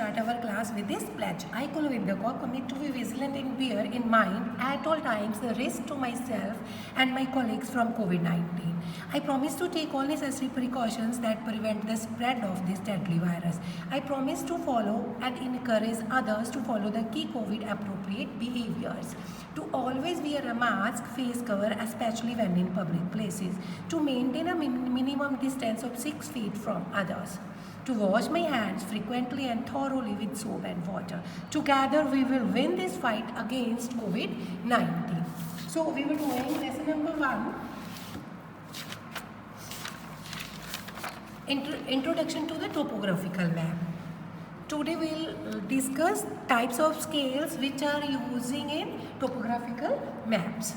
start our class with this pledge. I, Kulvinder Kaur, commit to be vigilant and bear in mind at all times the risk to myself and my colleagues from COVID-19. I promise to take all necessary precautions that prevent the spread of this deadly virus. I promise to follow and encourage others to follow the key COVID-appropriate behaviors. To always wear a mask, face cover, especially when in public places. To maintain a minimum distance of 6 feet from others. To wash my hands frequently and thoroughly with soap and water. Together we will win this fight against COVID-19. So we were doing lesson number 1. Introduction to the topographical map. Today we will discuss types of scales which are using in topographical maps.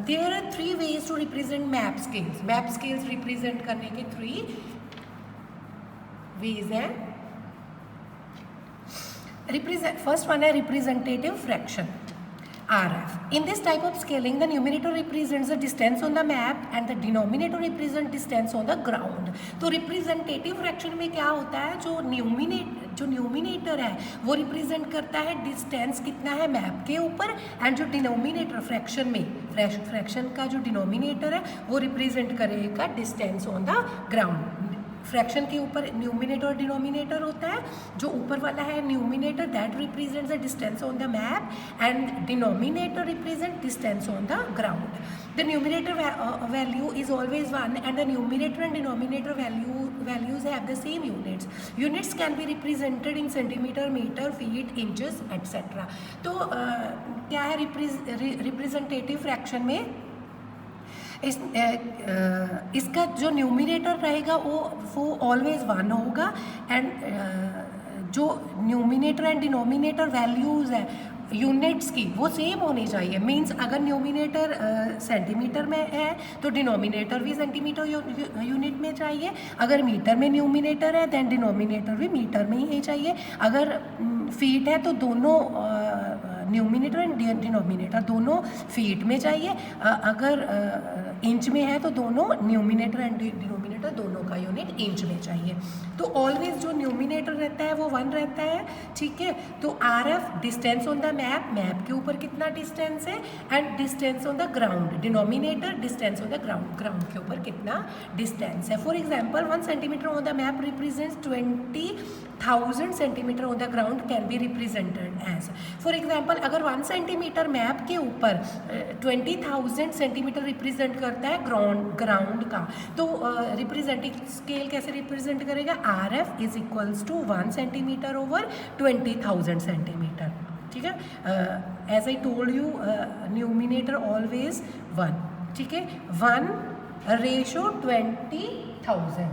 There are 3 ways to represent map scales. Map scales represent करने के 3 ways हैं. First one है representative fraction. RF. In this type of scaling, the numerator represents the distance on the map and the denominator represents distance on the ground. तो representative fraction में क्या होता है, जो न्यूमिनेटर है वो रिप्रेजेंट करता है डिस्टेंस कितना है मैप के ऊपर, एंड जो डिनोमिनेटर फ्रैक्शन का जो डिनोमिनेटर है वो रिप्रेजेंट करेगा distance on the ground. Fraction के ऊपर न्यूमिनेटर और डिनोमिनेटर होता है. जो ऊपर वाला है numerator that represents the distance on the map and denominator represent distance on the ground. The numerator value is always 1 and the numerator and denominator values have the same units. Units can be represented in centimeter, meter, feet, inches, etc. तो क्या है representative fraction में इसका जो numerator रहेगा वो always 1 होगा and जो न्यूमिनेटर एंड डिनोमिनेटर वैल्यूज़ है यूनिट्स की वो सेम होनी चाहिए. मींस अगर न्यूमिनेटर सेंटीमीटर में है तो डिनोमिनेटर भी सेंटीमीटर यूनिट में चाहिए. अगर मीटर में न्यूमिनेटर है दैन डिनोमिनेटर भी मीटर में ही चाहिए. अगर फीट है तो दोनों न्यूमिनेटर एंड डिनोमिनेटर दोनों फीट में चाहिए. अगर इंच में है तो दोनों न्यूमिनेटर एंड डिनोमिनेटर दोनों का यूनिट इंच में चाहिए. तो ऑलवेज जो न्यूमिनेटर रहता है वो 1 रहता है. ठीक है. तो RF distance on the map के ऊपर कितना डिस्टेंस है, and distance on the ground denominator distance on the ground के ऊपर कितना डिस्टेंस है. For example 1 centimetre on the map represents 20,000 centimetre on the ground can be represented as. For example अगर 1 centimetre map के ऊपर 20,000 centimetre represent करता है ground का, तो रिप्रेजेंटिंग स्केल कैसे रिप्रेजेंट करेगा. RF is equals to 1 centimetre over 20,000 centimetre. ठीक है. As I told you numerator always 1. ठीक है. 1 ratio 20,000.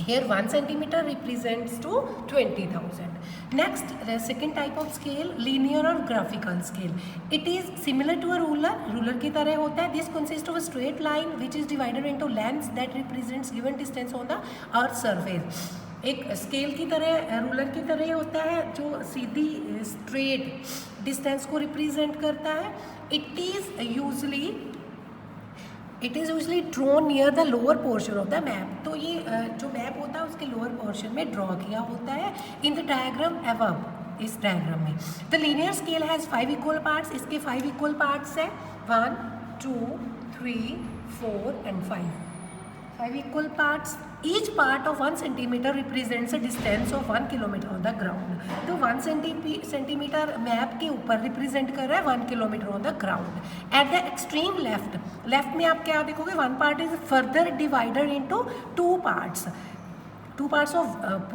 Here 1 centimeter represents to 20,000. Next, the second type of scale, linear or graphical scale. It is similar to a ruler. Ruler की तरह होता है. This consists of a straight line which is divided into lengths that represents given distance on the earth surface. एक scale की तरह ruler की तरह होता है जो सीधी स्ट्रेट डिस्टेंस को रिप्रेजेंट करता है. It is usually drawn near the lower portion of the map. तो ये जो मैप होता है उसके लोअर पोर्शन में ड्रॉ किया होता है इन द डायग्राम अबव. इस डायग्राम में the linear scale has 5 equal parts. इसके 5 इक्वल पार्ट्स हैं 1, 2, 3, 4 and 5. 5 equal parts. Each part of 1 centimeter represents a distance of 1 kilometer on the ground. तो 1 centimeter map के ऊपर रिप्रेजेंट कर रहा है 1 kilometre on the ground. At the extreme left में आप क्या देखोगे, 1 part is further divided into 2 parts. 2 parts of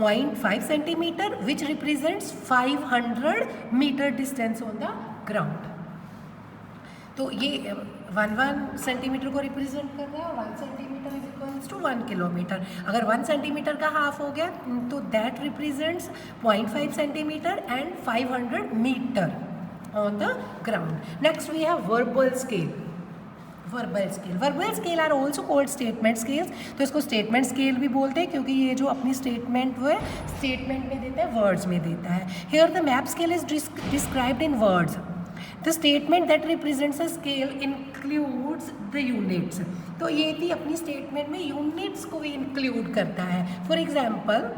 0.5 centimeter which represents 500 meter distance on the ground. तो ये 1 सेंटीमीटर को रिप्रेजेंट कर रहा है और 1 centimetre is equals to 1 kilometre. अगर 1 सेंटीमीटर का हाफ हो गया तो that represents 0.5 centimetre and 500 metre on the ground. Next we have verbal scale. Verbal scale are also called statement scales. तो इसको स्टेटमेंट स्केल भी बोलते हैं क्योंकि ये जो अपनी स्टेटमेंट वो है स्टेटमेंट में देता है, वर्ड्स में देता है. Here the map scale is described in words. The statement that represents a scale includes the units. तो ये भी अपनी स्टेटमेंट में यूनिट्स को भी इंक्लूड करता है। For example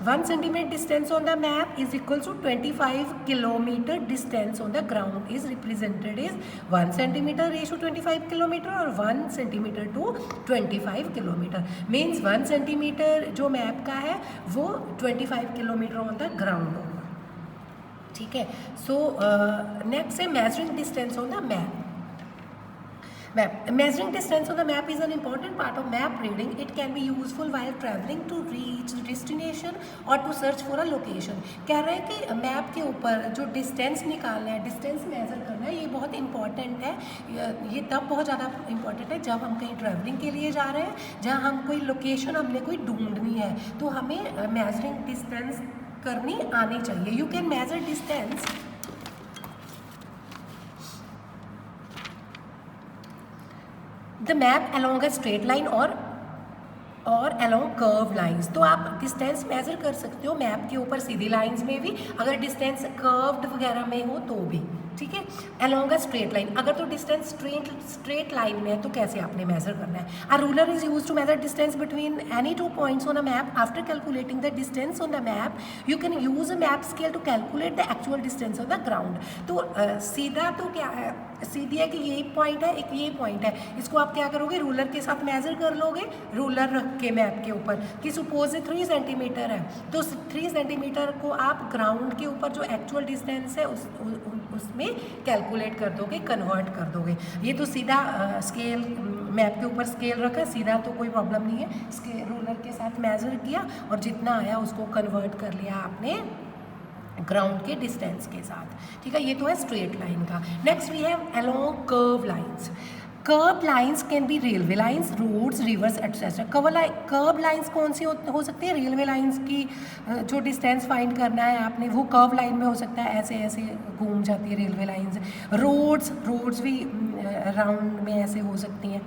1 centimetre distance on the map is equal to 25 kilometre distance on the ground is represented is 1 centimetre ratio 25 kilometre और 1 centimetre to 25 kilometre. Means 1 centimetre जो मैप का है वो 25 किलोमीटर ऑन द ग्राउंड होगा। ठीक है, so next है measuring distance on the map. Measuring distance on the map is an important part of map reading. It can be useful while traveling to reach the destination or to search for a location. कह रहे हैं कि map के ऊपर जो distance निकालना है, distance measure करना है, ये बहुत इंपॉर्टेंट है। ये तब बहुत ज़्यादा इंपॉर्टेंट है जब हम कहीं ट्रैवलिंग के लिए जा रहे हैं, जहाँ हम कोई लोकेशन हमने कोई ढूंढनी है, तो हमें मेजरिंग डिस्टेंस करनी आनी चाहिए। You can measure distance the map along a straight line और अलॉन्ग कर्व लाइंस। तो आप डिस्टेंस मेजर कर सकते हो मैप के ऊपर सीधी लाइंस में भी, अगर डिस्टेंस कर्व्ड वगैरह में हो तो भी। ठीक है, अलॉन्ग अ स्ट्रेट लाइन, अगर तो डिस्टेंस स्ट्रेट लाइन में है तो कैसे आपने मेजर करना है। A ruler is use to measure distance between any two points on a map. After calculating the distance on the map you can use a map scale to calculate the actual distance on the ground. तो सीधा तो क्या है, सीधी है कि ये point है, एक ये पॉइंट है, इसको आप क्या करोगे, रूलर के साथ मेजर कर लोगे, रूलर रख के मैप के ऊपर कि सपोज 3 सेंटीमीटर है, तो 3 सेंटीमीटर को आप ग्राउंड के ऊपर जो एक्चुअल डिस्टेंस है उसमें कैलकुलेट कर दोगे, कन्वर्ट कर दोगे। ये तो सीधा स्केल मैप के ऊपर स्केल रखा, सीधा तो कोई प्रॉब्लम नहीं है, स्केल रूलर के साथ मेजर किया और जितना आया उसको कन्वर्ट कर लिया आपने ग्राउंड के डिस्टेंस के साथ। ठीक है, ये तो है स्ट्रेट लाइन का। Next we have along curve lines. Curve lines can be railway lines, roads, rivers etcetera. Curve lines कौन सी हो सकती है, रेलवे लाइंस की जो डिस्टेंस फाइंड करना है आपने वो कर्व लाइन में हो सकता है, ऐसे ऐसे घूम जाती है रेलवे लाइंस। रोड्स भी राउंड में ऐसे हो सकती हैं।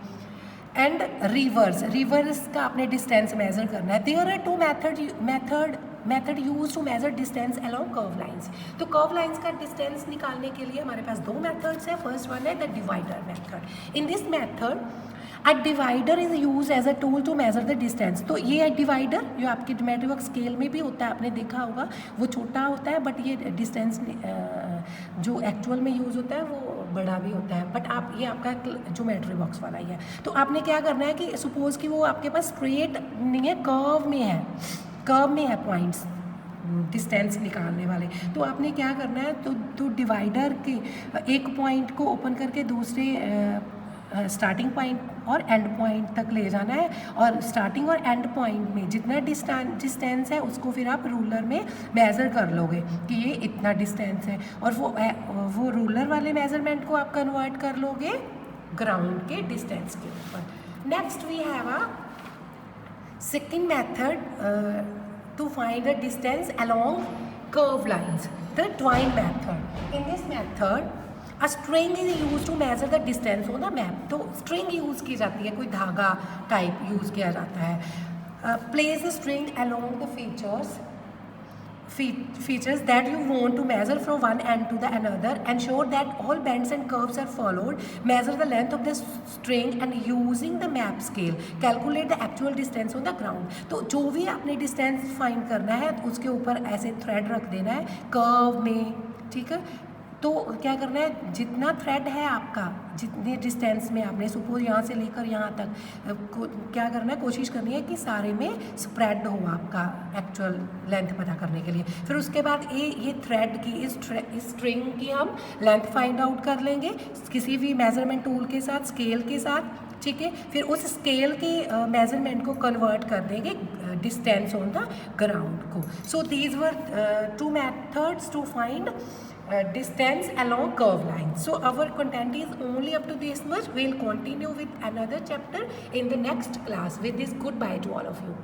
एंड रिवर्स का आपने डिस्टेंस मेजर करना है। There are 2 method use to measure distance along curve lines. तो कर्व लाइंस का डिस्टेंस निकालने के लिए हमारे पास 2 मेथड्स है। फर्स्ट वन है the divider method. In this method a divider is use as a tool to measure the distance. तो ये है डिवाइडर, जो आपके ज्योमेट्री वर्क स्केल में भी होता है, आपने देखा होगा, वो छोटा होता है बट ये डिस्टेंस जो एक्चुअल में यूज़ होता है वो बड़ा भी होता है, बट आप ये आपका ज्योमेट्री बॉक्स वाला ही है। तो आपने क्या करना है कि सपोज कि वो आपके पास स्ट्रेट नहीं है, कर्व में है पॉइंट्स डिस्टेंस निकालने वाले। तो आपने क्या करना है, तो डिवाइडर के एक पॉइंट को ओपन करके दूसरे स्टार्टिंग पॉइंट और एंड पॉइंट तक ले जाना है, और स्टार्टिंग और एंड पॉइंट में जितना डिस्टेंस है उसको फिर आप रूलर में मेज़र कर लोगे कि ये इतना डिस्टेंस है, और वो रूलर वाले मेज़रमेंट को आप कन्वर्ट कर लोगे ग्राउंड के डिस्टेंस के ऊपर। Next we have a second method to find the distance along curve lines, the twine method. In this method a string is used to measure the distance on the map. तो string use की जाती है, कोई धागा type use किया जाता है। Place the string along the features that you want to measure from one end to the another. Ensure that all bends and curves are followed. Measure the length of the string and using the map scale calculate the actual distance on the ground. तो जो भी आपने distance find करना है उसके ऊपर ऐसे thread रख देना है कर्व में। ठीक है, तो क्या करना है, जितना थ्रेड है आपका, जितने डिस्टेंस में आपने सपोज यहाँ से लेकर यहाँ तक क्या करना है, कोशिश करनी है कि सारे में स्प्रेड हो आपका एक्चुअल लेंथ पता करने के लिए। फिर उसके बाद ये थ्रेड की इस स्ट्रिंग की हम लेंथ फाइंड आउट कर लेंगे किसी भी मेजरमेंट टूल के साथ, स्केल के साथ। ठीक है, फिर उस स्केल के मेजरमेंट को कन्वर्ट कर देंगे डिस्टेंस ऑन द ग्राउंड को। So these were 2 methods to find distance along curve lines. So our content is only up to this much. We'll continue with another chapter in the next class. With this, goodbye to all of you.